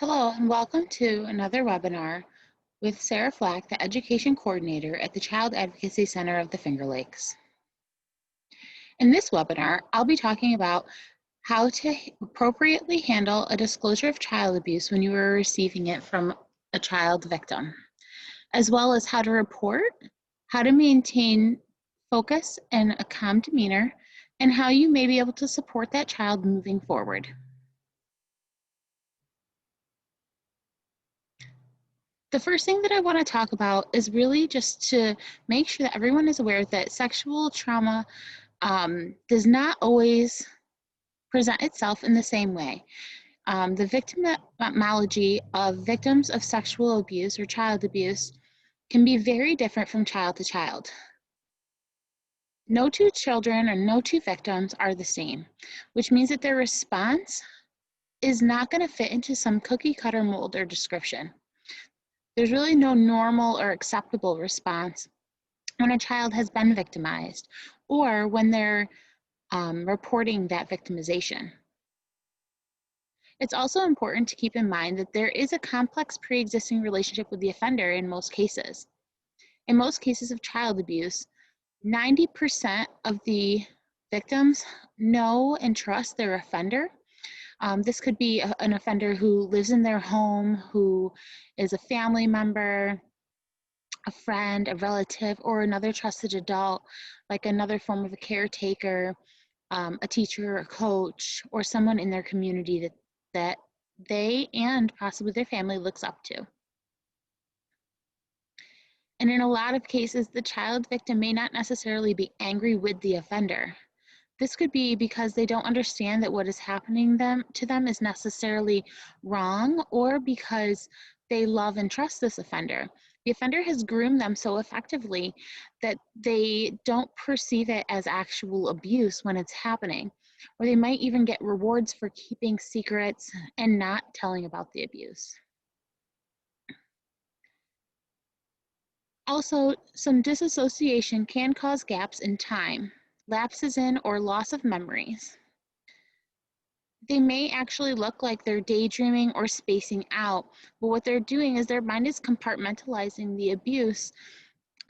Hello and welcome to another webinar with Sara Flack, the Education Coordinator at the Child Advocacy Center of the Finger Lakes. In this webinar, I'll be talking about how to appropriately handle a disclosure of child abuse when you are receiving it from a child victim, as well as how to report, how to maintain focus and a calm demeanor, and how you may be able to support that child moving forward. The first thing that I want to talk about is really just to make sure that everyone is aware that sexual trauma does not always present itself in the same way. The victimology of victims of sexual abuse or child abuse can be very different from child to child. No two children or no two victims are the same, which means that their response is not going to fit into some cookie cutter mold or description. There's really no normal or acceptable response when a child has been victimized or when they're reporting that victimization. It's also important to keep in mind that there is a complex pre-existing relationship with the offender in most cases. In most cases of child abuse, 90% of the victims know and trust their offender. This could be an offender who lives in their home, who is a family member, a friend, a relative, or another trusted adult, like another form of a caretaker, a teacher, a coach, or someone in their community that they and possibly their family looks up to. And in a lot of cases, the child victim may not necessarily be angry with the offender. This could be because they don't understand that what is happening to them is necessarily wrong, or because they love and trust this offender. The offender has groomed them so effectively that they don't perceive it as actual abuse when it's happening, or they might even get rewards for keeping secrets and not telling about the abuse. Also, some disassociation can cause gaps in time, lapses in or loss of memories. They may actually look like they're daydreaming or spacing out, but what they're doing is their mind is compartmentalizing the abuse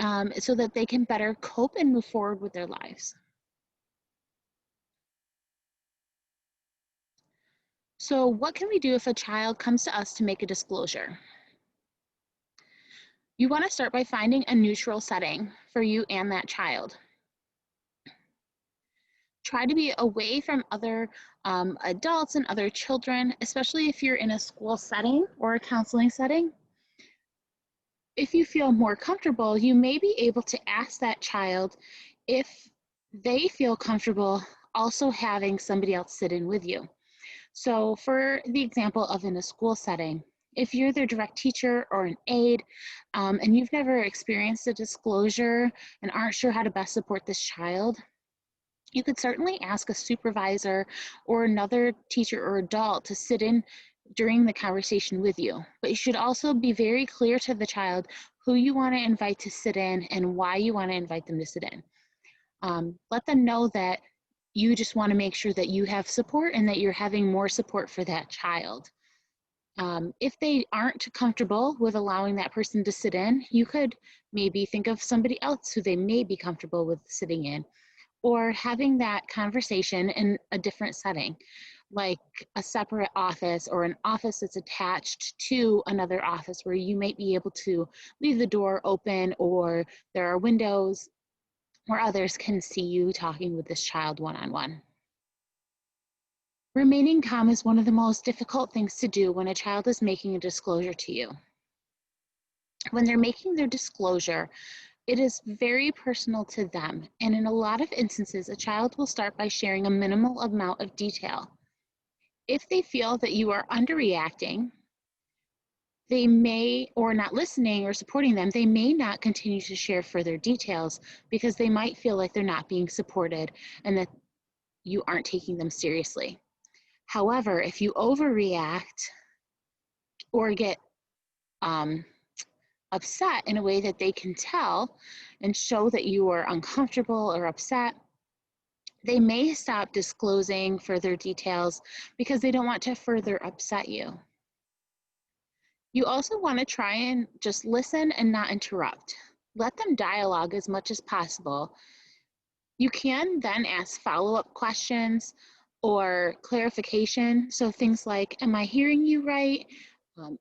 so that they can better cope and move forward with their lives. So what can we do if a child comes to us to make a disclosure? You want to start by finding a neutral setting for you and that child. Try to be away from other adults and other children, especially if you're in a school setting or a counseling setting. If you feel more comfortable, you may be able to ask that child if they feel comfortable also having somebody else sit in with you. So for the example of in a school setting, if you're their direct teacher or an aide and you've never experienced a disclosure and aren't sure how to best support this child, you could certainly ask a supervisor or another teacher or adult to sit in during the conversation with you. But you should also be very clear to the child who you want to invite to sit in and why you want to invite them to sit in. Let them know that you just want to make sure that you have support and that you're having more support for that child. If they aren't comfortable with allowing that person to sit in, you could maybe think of somebody else who they may be comfortable with sitting in, or having that conversation in a different setting, like a separate office or an office that's attached to another office where you might be able to leave the door open, or there are windows where others can see you talking with this child one-on-one. Remaining calm is one of the most difficult things to do when a child is making a disclosure to you. When they're making their disclosure, it is very personal to them, and in a lot of instances, a child will start by sharing a minimal amount of detail. If they feel that you are underreacting, they may, or not listening or supporting them, they may not continue to share further details because they might feel like they're not being supported and that you aren't taking them seriously. However, if you overreact or get upset in a way that they can tell and show that you are uncomfortable or upset, they may stop disclosing further details because they don't want to further upset you. You also want to try and just listen and not interrupt. Let them dialogue as much as possible. You can then ask follow-up questions or clarification. So things like, am I hearing you right? Um,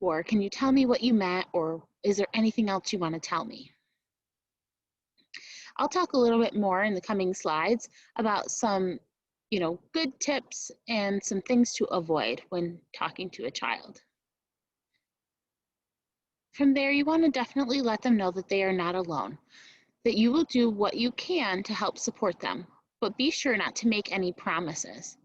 or can you tell me what you meant? Or is there anything else you want to tell me? I'll talk a little bit more in the coming slides about some, good tips and some things to avoid when talking to a child. From there, you want to definitely let them know that they are not alone, that you will do what you can to help support them, but be sure not to make any promises.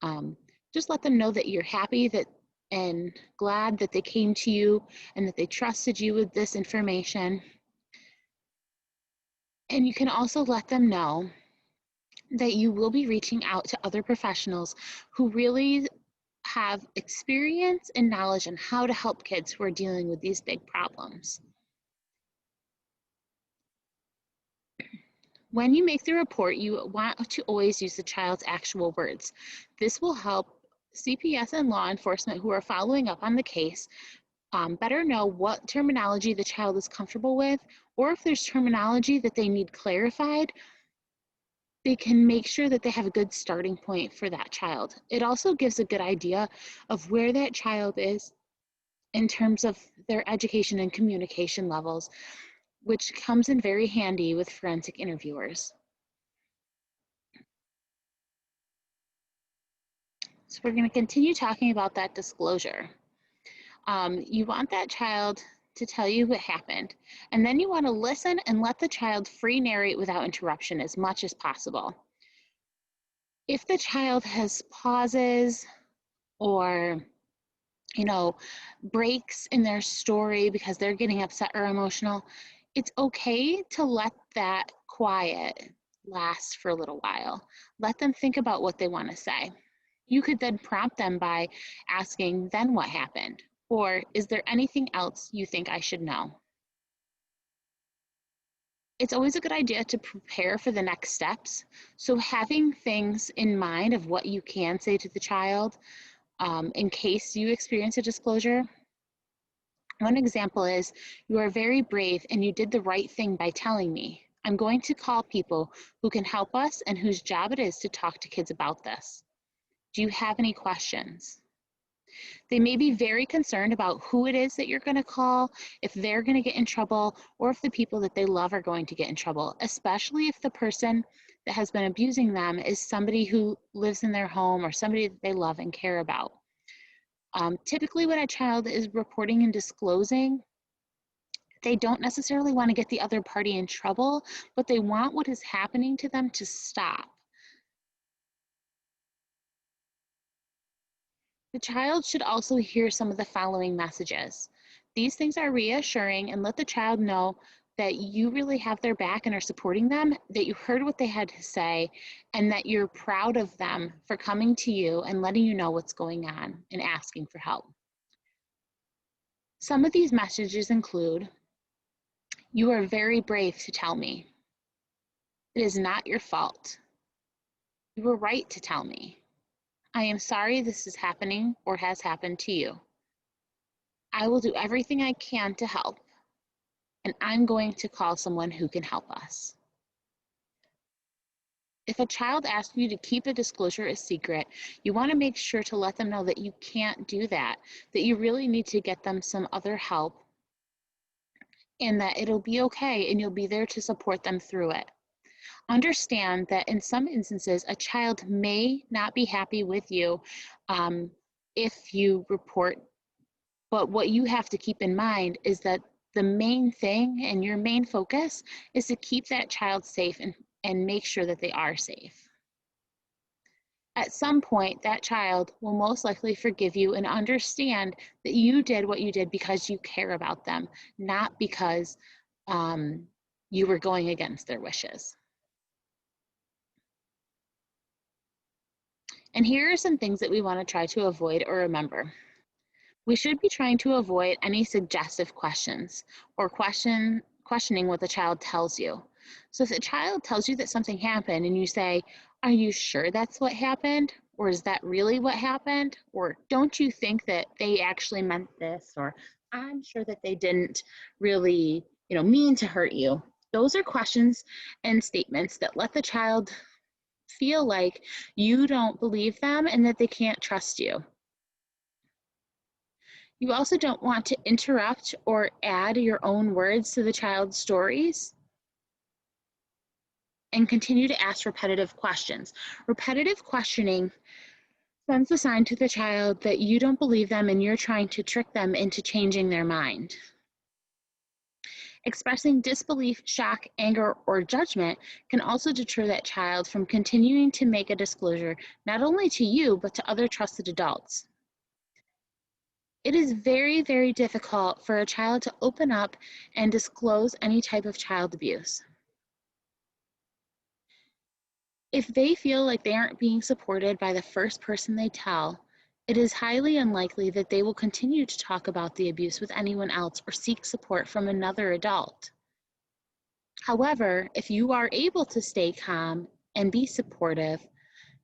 Um, just let them know that you're happy that and glad that they came to you and that they trusted you with this information. And you can also let them know that you will be reaching out to other professionals who really have experience and knowledge on how to help kids who are dealing with these big problems. When you make the report, you want to always use the child's actual words. This will help CPS and law enforcement who are following up on the case better know what terminology the child is comfortable with, or if there's terminology that they need clarified, they can make sure that they have a good starting point for that child. It also gives a good idea of where that child is in terms of their education and communication levels, which comes in very handy with forensic interviewers. So we're going to continue talking about that disclosure. You want that child to tell you what happened, and then you want to listen and let the child free narrate without interruption as much as possible. If the child has pauses or breaks in their story because they're getting upset or emotional, it's okay to let that quiet last for a little while. Let them think about what they want to say. You could then prompt them by asking, then what happened? Or is there anything else you think I should know? It's always a good idea to prepare for the next steps. So having things in mind of what you can say to the child in case you experience a disclosure. One example is, you are very brave and you did the right thing by telling me. I'm going to call people who can help us and whose job it is to talk to kids about this. Do you have any questions? They may be very concerned about who it is that you're going to call, if they're going to get in trouble, or if the people that they love are going to get in trouble, especially if the person that has been abusing them is somebody who lives in their home or somebody that they love and care about. Typically, when a child is reporting and disclosing, they don't necessarily want to get the other party in trouble, but they want what is happening to them to stop. The child should also hear some of the following messages. These things are reassuring and let the child know that you really have their back and are supporting them, that you heard what they had to say, and that you're proud of them for coming to you and letting you know what's going on and asking for help. Some of these messages include, you are very brave to tell me. It is not your fault. You were right to tell me. I am sorry this is happening or has happened to you. I will do everything I can to help, and I'm going to call someone who can help us. If a child asks you to keep a disclosure a secret, you want to make sure to let them know that you can't do that, that you really need to get them some other help, and that it'll be okay and you'll be there to support them through it. Understand that in some instances, a child may not be happy with you if you report, but what you have to keep in mind is that the main thing and your main focus is to keep that child safe and make sure that they are safe. At some point, that child will most likely forgive you and understand that you did what you did because you care about them, not because you were going against their wishes. And here are some things that we want to try to avoid or remember. We should be trying to avoid any suggestive questions or questioning what the child tells you. So if the child tells you that something happened and you say, are you sure that's what happened? Or is that really what happened? Or don't you think that they actually meant this? Or I'm sure that they didn't really, mean to hurt you. Those are questions and statements that let the child feel like you don't believe them and that they can't trust you. You also don't want to interrupt or add your own words to the child's stories, and continue to ask repetitive questions. Repetitive questioning sends a sign to the child that you don't believe them and you're trying to trick them into changing their mind. Expressing disbelief, shock, anger, or judgment can also deter that child from continuing to make a disclosure, not only to you, but to other trusted adults. It is very, very difficult for a child to open up and disclose any type of child abuse. If they feel like they aren't being supported by the first person they tell, it is highly unlikely that they will continue to talk about the abuse with anyone else or seek support from another adult. However, if you are able to stay calm and be supportive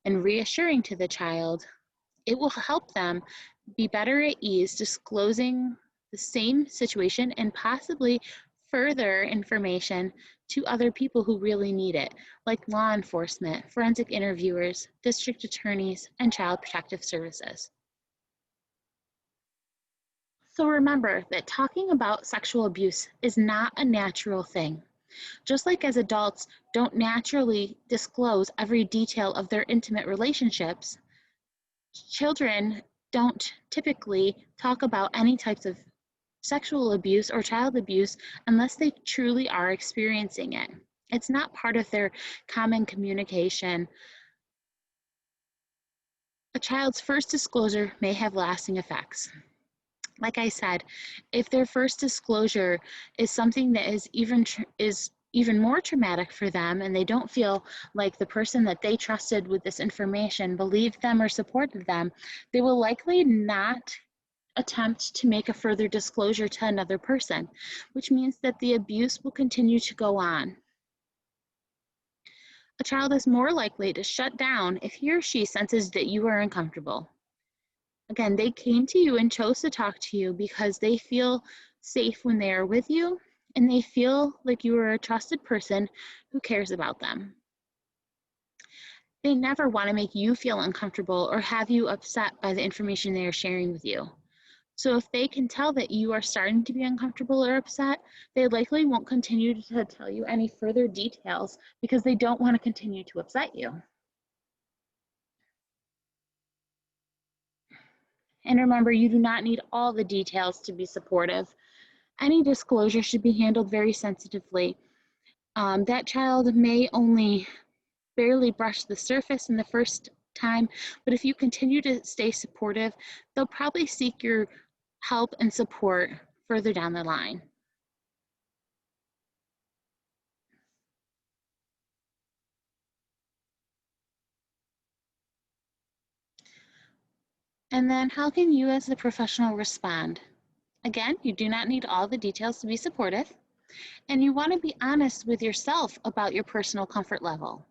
and reassuring to the child, it will help them be better at ease disclosing the same situation and possibly further information to other people who really need it, like law enforcement, forensic interviewers, district attorneys, and child protective services. So remember that talking about sexual abuse is not a natural thing. Just like as adults don't naturally disclose every detail of their intimate relationships, children don't typically talk about any types of sexual abuse or child abuse unless they truly are experiencing it. It's not part of their common communication. A child's first disclosure may have lasting effects. Like I said, if their first disclosure is something that is even more traumatic for them and they don't feel like the person that they trusted with this information believed them or supported them, they will likely not attempt to make a further disclosure to another person, which means that the abuse will continue to go on. A child is more likely to shut down if he or she senses that you are uncomfortable. Again, they came to you and chose to talk to you because they feel safe when they are with you and they feel like you are a trusted person who cares about them. They never want to make you feel uncomfortable or have you upset by the information they are sharing with you. So if they can tell that you are starting to be uncomfortable or upset, they likely won't continue to tell you any further details because they don't want to continue to upset you. And remember, you do not need all the details to be supportive. Any disclosure should be handled very sensitively. That child may only barely brush the surface in the first time, but if you continue to stay supportive, they'll probably seek your help and support further down the line. And then how can you as the professional respond? Again, you do not need all the details to be supportive, and you want to be honest with yourself about your personal comfort level.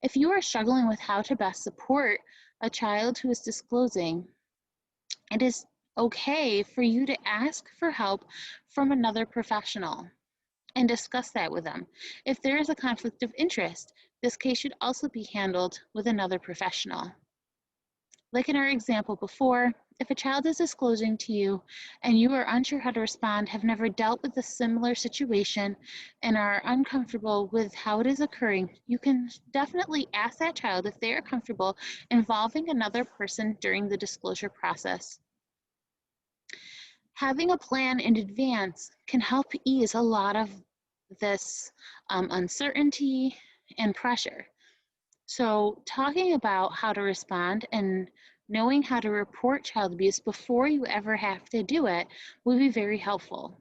If you are struggling with how to best support a child who is disclosing, it is okay for you to ask for help from another professional and discuss that with them. If there is a conflict of interest, this case should also be handled with another professional. Like in our example before, if a child is disclosing to you and you are unsure how to respond, have never dealt with a similar situation, and are uncomfortable with how it is occurring, you can definitely ask that child if they are comfortable involving another person during the disclosure process. Having a plan in advance can help ease a lot of this uncertainty and pressure. So talking about how to respond and knowing how to report child abuse before you ever have to do it will be very helpful.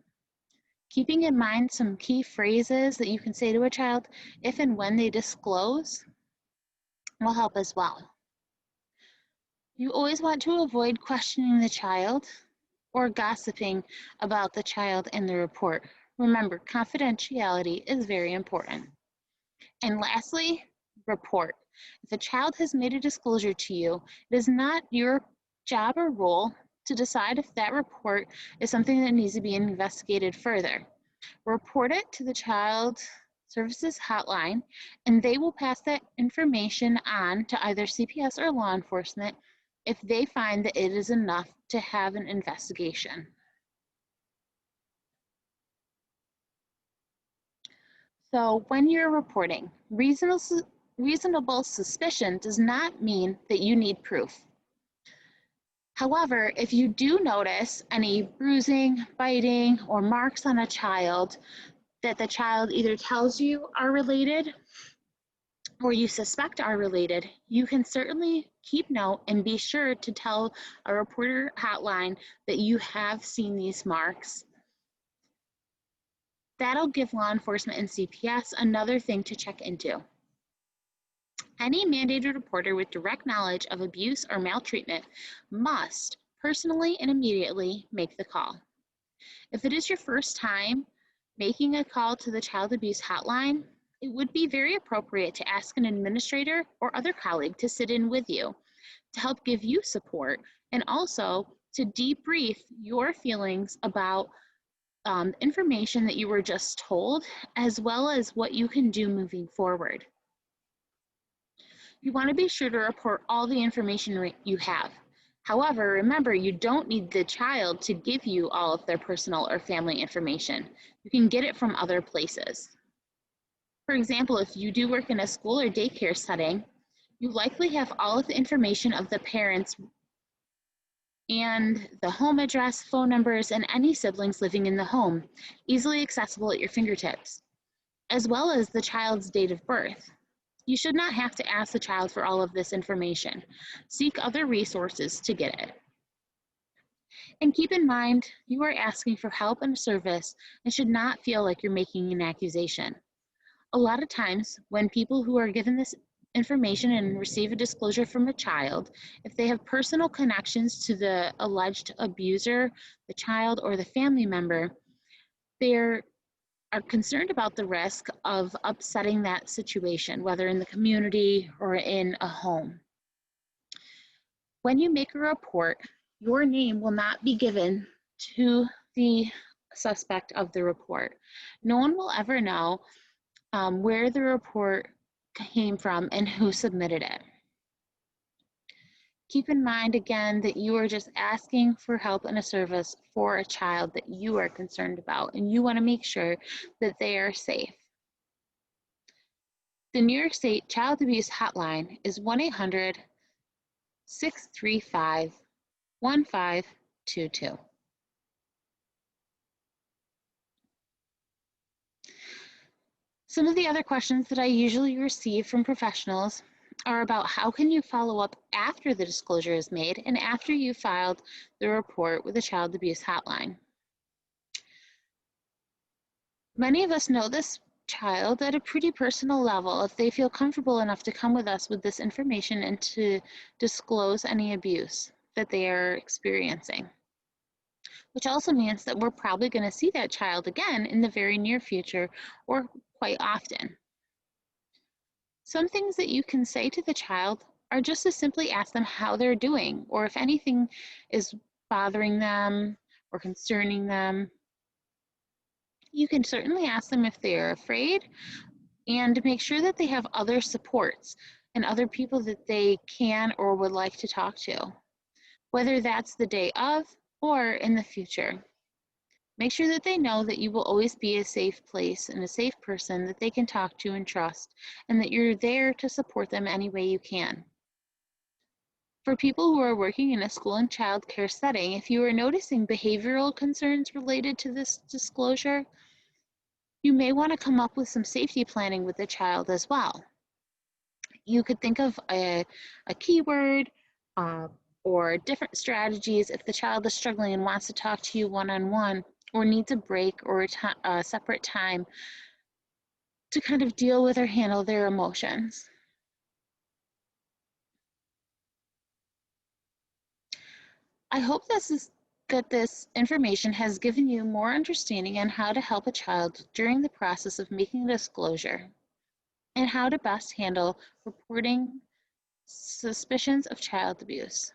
Keeping in mind some key phrases that you can say to a child if and when they disclose will help as well. You always want to avoid questioning the child or gossiping about the child in the report. Remember, confidentiality is very important. And lastly, report. If a child has made a disclosure to you, it is not your job or role to decide if that report is something that needs to be investigated further. Report it to the Child Services Hotline, and they will pass that information on to either CPS or law enforcement if they find that it is enough to have an investigation. So when you're reporting, reasonable suspicion does not mean that you need proof. However, if you do notice any bruising, biting, or marks on a child that the child either tells you are related or you suspect are related, you can certainly keep note and be sure to tell a reporter hotline that you have seen these marks. That'll give law enforcement and CPS another thing to check into. Any mandated reporter with direct knowledge of abuse or maltreatment must personally and immediately make the call. If it is your first time making a call to the child abuse hotline, it would be very appropriate to ask an administrator or other colleague to sit in with you to help give you support and also to debrief your feelings about information that you were just told, as well as what you can do moving forward. You want to be sure to report all the information you have. However, remember, you don't need the child to give you all of their personal or family information. You can get it from other places. For example, if you do work in a school or daycare setting, you likely have all of the information of the parents and the home address, phone numbers, and any siblings living in the home, easily accessible at your fingertips, as well as the child's date of birth. You should not have to ask the child for all of this information. Seek other resources to get it. And keep in mind, you are asking for help and service and should not feel like you're making an accusation. A lot of times, when people who are given this information and receive a disclosure from a child, if they have personal connections to the alleged abuser, the child, or the family member, they are concerned about the risk of upsetting that situation, whether in the community or in a home. When you make a report, your name will not be given to the suspect of the report. No one will ever know where the report came from and who submitted it. Keep in mind again that you are just asking for help and a service for a child that you are concerned about, and you want to make sure that they are safe. The New York State Child Abuse Hotline is 1-800-635-1522. Some of the other questions that I usually receive from professionals are about how can you follow up after the disclosure is made and after you filed the report with the Child Abuse Hotline. Many of us know this child at a pretty personal level if they feel comfortable enough to come with us with this information and to disclose any abuse that they are experiencing, which also means that we're probably going to see that child again in the very near future or quite often. Some things that you can say to the child are just to simply ask them how they're doing, or if anything is bothering them or concerning them. You can certainly ask them if they are afraid and make sure that they have other supports and other people that they can or would like to talk to, whether that's the day of or in the future. Make sure that they know that you will always be a safe place and a safe person that they can talk to and trust, and that you're there to support them any way you can. For people who are working in a school and child care setting, if you are noticing behavioral concerns related to this disclosure, you may want to come up with some safety planning with the child as well. You could think of a keyword or different strategies if the child is struggling and wants to talk to you one-on-one or needs a break or a separate time to kind of deal with or handle their emotions. I hope that this information has given you more understanding on how to help a child during the process of making a disclosure. and how to best handle reporting suspicions of child abuse.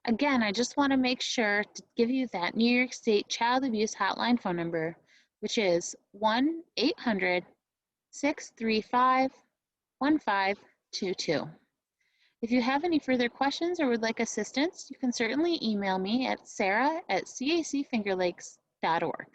Again, I just want to make sure to give you that New York State Child Abuse Hotline phone number, which is 1-800-635-1522. If you have any further questions or would like assistance, you can certainly email me at sarah@cacfingerlakes.org.